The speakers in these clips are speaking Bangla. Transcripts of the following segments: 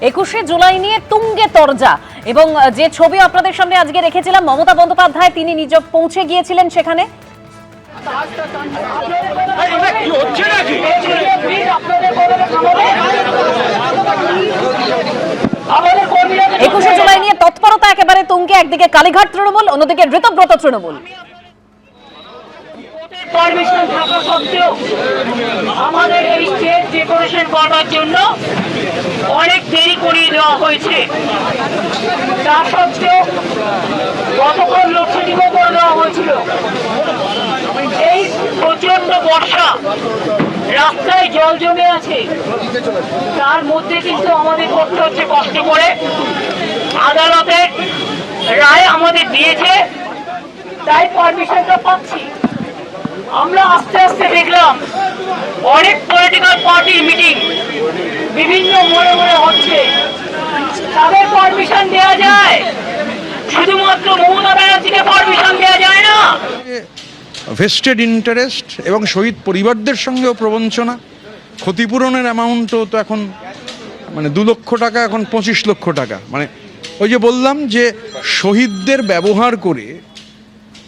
21শে জুলাই নিয়ে তুঙ্গে তরজা এবং যে ছবি আপনাদের সামনে আজকে রেখেছিলাম, মমতা বন্দ্যোপাধ্যায় তিনি নিজে পৌঁছে গিয়েছিলেন সেখানে। একুশে জুলাই নিয়ে তৎপরতা একেবারে তুঙ্গে, একদিকে কালীঘাট তৃণমূল, অন্যদিকে ঋতব্রত তৃণমূল। পারমিশন থাকা সত্ত্বেও আমাদের এই স্টেজ ডেকোরেশন করার জন্য অনেক দেরি করিয়ে দেওয়া হয়েছে। তা সত্ত্বেও গতকাল লোডশেডিংও করে দেওয়া হয়েছিল। এই প্রচন্ড বর্ষা, রাস্তায় জল জমে আছে, তার মধ্যে কিন্তু আমাদের করতে হচ্ছে কষ্ট করে। আদালতের রায় আমাদের দিয়েছে, তাই পারমিশনটা পাচ্ছি। আমরা আস্তে আস্তে দেখলাম অনেক পলিটিক্যাল পার্টির মিটিং বিভিন্ন মোড়ে মোড়ে হচ্ছে, তাদের পারমিশন দেওয়া যায়, শুধুমাত্র মমতা ব্যানার্জিকে পারমিশন দেওয়া যায় না। ভেস্টেড ইন্টারেস্ট এবং শহীদ পরিবারদের সঙ্গেও প্রবঞ্চনা। ক্ষতিপূরণের অ্যামাউন্টও তো এখন মানে 2 লক্ষ টাকা, এখন 25 লক্ষ টাকা। মানে ওই যে বললাম যে শহীদদের ব্যবহার করে,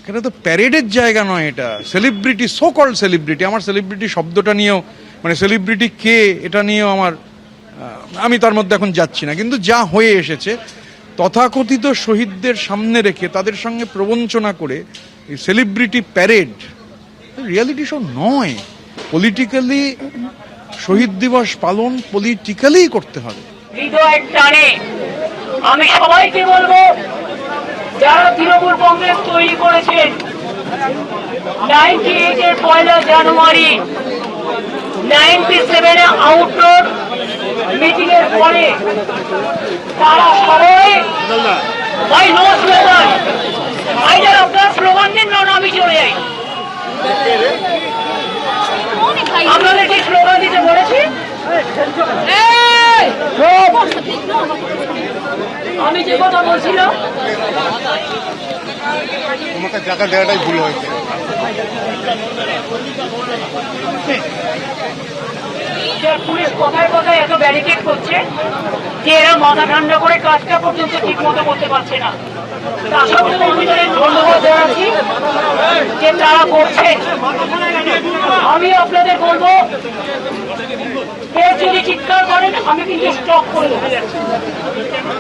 এটা তো প্যারেডের জায়গা নয়, এটা সেলিব্রিটি, সো কল্ড সেলিব্রিটি। আমার সেলিব্রিটি শব্দটা নিয়েও, মানে সেলিব্রিটি কে এটা নিয়েও আমি তার মধ্যে এখন যাচ্ছি না। কিন্তু যা হয়ে এসেছে, তথাকথিত শহীদদের সামনে রেখে তাদের সঙ্গে প্রবঞ্চনা করে এই সেলিব্রিটি প্যারেড রিয়ালিটি শো নয়। পলিটিক্যালি শহীদ দিবস পালন পলিটিক্যালি করতে হবে। হৃদয়ের টানে আমি সবাইকে বলবো, যারা তৃণমূল কংগ্রেস তৈরি করেছেন 98 এর 1 জানুয়ারি, 97 এ আউটডোর মিটিং এর পরে তারা সবাই ভাই নো স্লোগান, ভাইজান আপনার স্লোগান দিন না, আমি চলে যাই। আপনাদের কি স্লোগান দিতে বলেছি? আমি যে কথা বলছিলাম, তোমাকে জায়গা দেওয়াটাই ভুল হয়েছে। পুলিশ কথায় কথায় এত ব্যারিকেড করছে যে এরা মাথা ঠান্ডা করে কাজটা পর্যন্ত ঠিক মতো করতে পারছে না। তার সত্ত্বেও আমি তাদের ধন্যবাদ জানাচ্ছি যে তারা করছে। আমি আপনাদের বলবো, কেউ যদি চিৎকার করেন আমি কিন্তু স্টপ করে দেবো,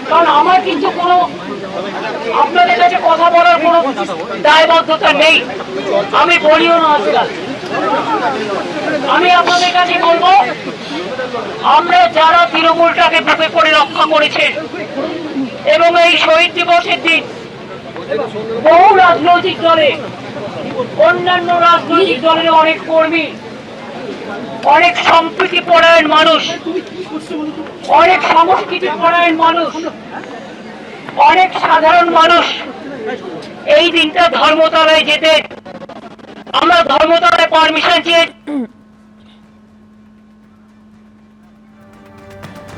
কারণ আমার কিন্তু কোনো আপনাদের কাছে কথা বলার কোনো দায়বদ্ধতা নেই, আমি বলিও না আজকাল। আমি আপনাদের কাছে বলবো, আমরা যারা তৃণমূলটাকে বুকে করে রক্ষা করেছেন এবং এই শহীদ দিবসের দিন বহু রাজনৈতিক দলে, অন্যান্য রাজনৈতিক দলের অনেক কর্মী, অনেক সম্প্রীতি পরায়ণ মানুষ, অনেক সংস্কৃতি পরায়ণ মানুষ, অনেক সাধারণ মানুষ এই দিনটা ধর্মতলায় যেতে, আমরা ধর্মতলায় পারমিশন চেয়ে,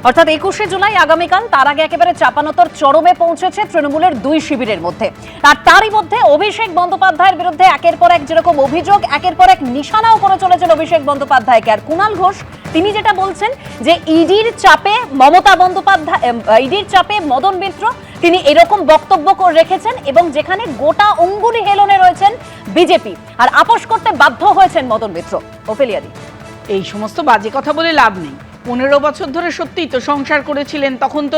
অর্থাৎ 21শে জুলাই আগামীকাল, তার আগে একেবারে চাপানোতর চরমে পৌঁছেছে তৃণমূলের 2 শিবিরের মধ্যে। আর তারই মধ্যে অভিষেক বন্দ্যোপাধ্যায়ের বিরুদ্ধে একের পর এক যেরকম অভিযোগ, একের পর এক নিশানাও করে চলেছেন অভিষেক বন্দ্যোপাধ্যায়কে। আর কুণাল ঘোষ তিনি যেটা বলছেন যে ইডির চাপে মমতা বন্দ্যোপাধ্যায়, ইডির চাপে মদন মিত্র তিনি এরকম বক্তব্য রেখেছেন, এবং যেখানে গোটা অঙ্গুলি হেলনে রয়েছেন বিজেপি, আর আপোষ করতে বাধ্য হয়েছেন মদন মিত্র। ওফেলিয়াদি, এই সমস্ত বাজে কথা বলে লাভ নেই। 15 বছর ধরে সত্যিই তো সংসার করেছিলেন, তখন তো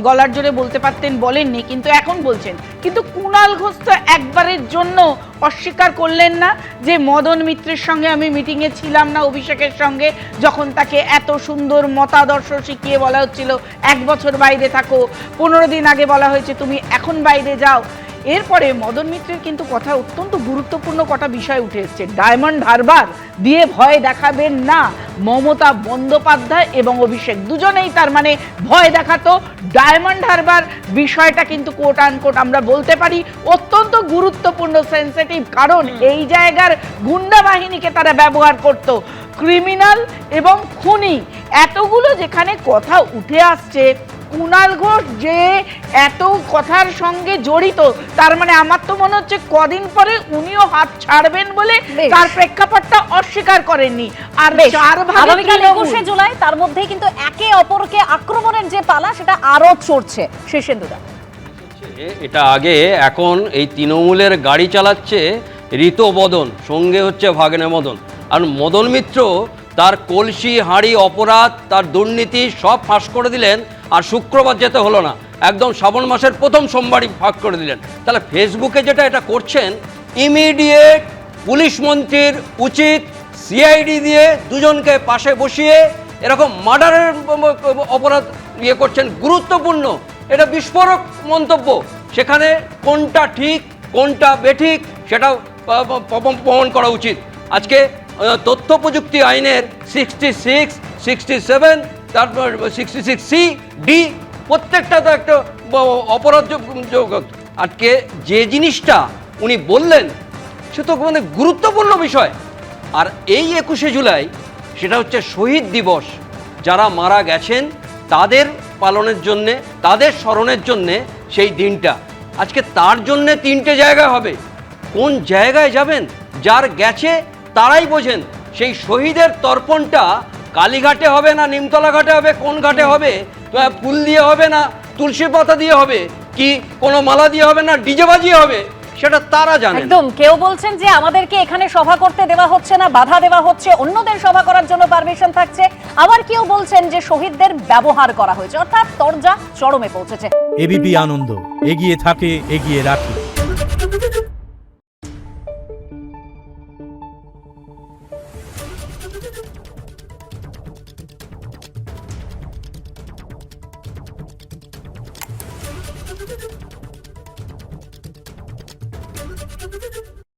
গলার জোরে বলতে পারতেন, বলেননি, কিন্তু এখন বলছেন। কিন্তু কুণাল ঘোষ তো একবারের জন্য অস্বীকার করলেন না যে মদন মিত্রের সঙ্গে আমি মিটিংয়ে ছিলাম না অভিষেকের সঙ্গে, যখন তাকে এত সুন্দর মতাদর্শ শিখিয়ে বলা হচ্ছিল 1 বছর বাইরে থাকো, 15 দিন আগে বলা হয়েছে তুমি এখন বাইরে যাও। এরপরে মদন মিত্রের কিন্তু কথা অত্যন্ত গুরুত্বপূর্ণ কটা বিষয় উঠে এসছে। ডায়মন্ড হারবার দিয়ে ভয় দেখাবেন না মমতা বন্দ্যোপাধ্যায় এবং অভিষেক, দুজনেই তার মানে ভয় দেখাতো। ডায়মন্ড হারবার বিষয়টা কিন্তু কোট আনকোট আমরা বলতে পারি অত্যন্ত গুরুত্বপূর্ণ, সেন্সিটিভ, কারণ এই জায়গার গুন্ডা বাহিনীকে তারা ব্যবহার করত, ক্রিমিনাল এবং খুনি, এতগুলো যেখানে কথা উঠে আসছে। কুণাল ঘোষ যে এত কথার সঙ্গে জড়িত, তার মানে আমার তো মনে হচ্ছে কদিন পরে উনিও হাত ছাড়বেন বলে বেশ। তার প্রেক্ষাপটটা অস্বীকার করেননি। আর বেশ, চার ভাগে আগামীকাল তৃণমূল। 21শে জুলাই, তার মধ্যেই কিন্তু একে অপরকে আক্রমণের যে পালা সেটা আরো চড়ছে। শীর্ষেন্দুদা, এটা আগে, এখন এই তৃণমূলের গাড়ি চালাচ্ছে ঋতবদন, সঙ্গে হচ্ছে ভাগ্নে মদন। আর মদন মিত্র তার কলসি হাঁড়ি অপরাধ, তার দুর্নীতি সব ফাঁস করে দিলেন, আর শুক্রবার যেতে হলো না, একদম শ্রাবণ মাসের প্রথম সোমবারই ফাঁস করে দিলেন। তাহলে ফেসবুকে যেটা এটা করছেন, ইমিডিয়েট পুলিশ মন্ত্রীর উচিত সিআইডি দিয়ে দুজনকে পাশে বসিয়ে এরকম মার্ডারের অপরাধ ইয়ে করছেন, গুরুত্বপূর্ণ। এটা বিস্ফোরক মন্তব্য। সেখানে কোনটা ঠিক কোনটা বেঠিক সেটা প্রমাণ করা উচিত। আজকে তথ্য প্রযুক্তি আইনের 66, 67, তারপর 66C, D, প্রত্যেকটা তো একটা অপরাধ জগৎ। আজকে যে জিনিসটা উনি বললেন সে তো মানে গুরুত্বপূর্ণ বিষয়। আর এই 21শে জুলাই সেটা হচ্ছে শহীদ দিবস, যারা মারা গেছেন তাদের পালনের জন্যে, তাদের স্মরণের জন্যে সেই দিনটা। আজকে তার জন্যে 3টে জায়গা হবে। কোন জায়গায় যাবেন যার গেছে তারাই বোঝেন। সেই শহীদের তর্পণটা কালীঘাটে হবে না নিমতলা ঘাটে হবে, কোন ঘাটে হবে, ফুল দিয়ে হবে না তুলসী পাতা দিয়ে হবে, কি কোনো মালা দিয়ে হবে না ডিজে বাজিয়ে হবে, সেটা তারা জানেন। একদম। কেউ বলছেন যে আমাদেরকে এখানে সভা করতে দেওয়া হচ্ছে না, বাধা দেওয়া হচ্ছে, অন্যদের সভা করার জন্য পারমিশন থাকছে। আবার কেউ বলছেন যে শহীদদের ব্যবহার করা হয়েছে, অর্থাৎ তরজা চরমে পৌঁছেছে। এবিপি আনন্দ, এগিয়ে থাকে, এগিয়ে রাখে।